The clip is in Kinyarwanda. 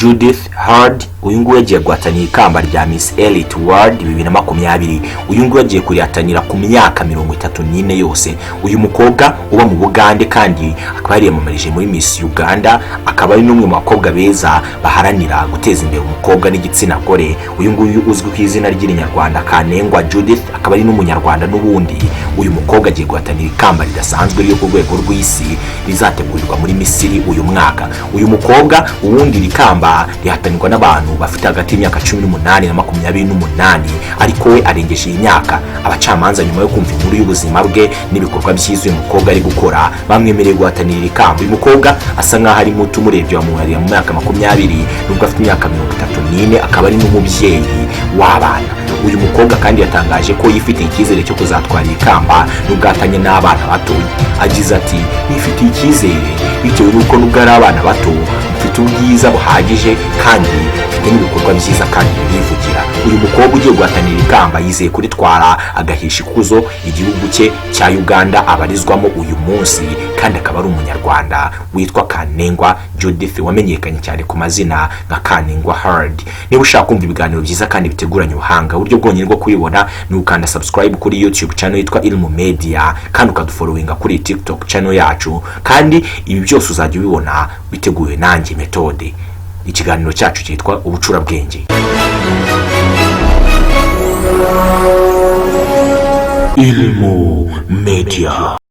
Judith Heard uyu nguyu yagiye guhatanira ikamba rya Miss Elite World 2020. uyu nguyu yagiye kurihatanira ku myaka 34 yose. uyu mukobwa uba mu Bugande kandi akaba yariyamamarije muri Miss Uganda, akaba ari n'umwe mu bakobwa beza baharanira guteza imbere umukobwa n'igitsina gore. uyu nguyu uzwi ku izina ry'Inyarwanda Kanengwa Judith, akaba ari n'umunyarwanda n'ubundi. uyu mukobwa agiye guhatanira ikamba ridasanzwe ryo ku rwego rw'isi rizategurirwa muri Misiri uyu mwaka. uyu mukobwa ubundi rikamba rihatanirwa n'abantu bafite hagati y'imyaka 18 na 28, ariko we arengeje iyi myaka. abacamanza nyuma yo kumva inkuru y'ubuzima bwe n'ibikorwa byiza uyu mukobwa ari gukora bamwemereye guhatanira ikamba. uyu mukobwa asa nk'aho ari muto umurebye wamuhariye mu myaka 20 nubwo afite imyaka 34, akaba ari n'umubyeyi w'abana. uyu mukobwa kandi yatangaje ko yifitiye icyizere cyo kuzatwara ikamba nubwo atanye n'abana bato. agize ati nifitiye icyizere bitewe n'uko nubwo ari abana bato mfite ubwiza buhagije kandi mfite n'ibikorwa byiza kandi birivugira. uyu mukobwa ugiye guhatanira ikamba yizeye kuritwara agahisha ikuzo igihugu cye cya Uganda abarizwamo uyu munsi, kandi akaba ari umunyarwanda witwa Kanengwa Judith wamenyekanye cyane ku mazina nka Kanengwa Heard. niba ushaka kumva ibiganiro byiza kandi biteguranye ubuhanga, uburyo bwonyine bwo kubibona ni ukanda subscribe kuri YouTube channel yitwa Ilmu Media, kandi ukadufollowinga kuri TikTok channel yacu, kandi ibi byose uzajya ubibona biteguwe nanjye Methode. ikiganiro cyacu cyitwa ubucurabwenge. Ilmu Media.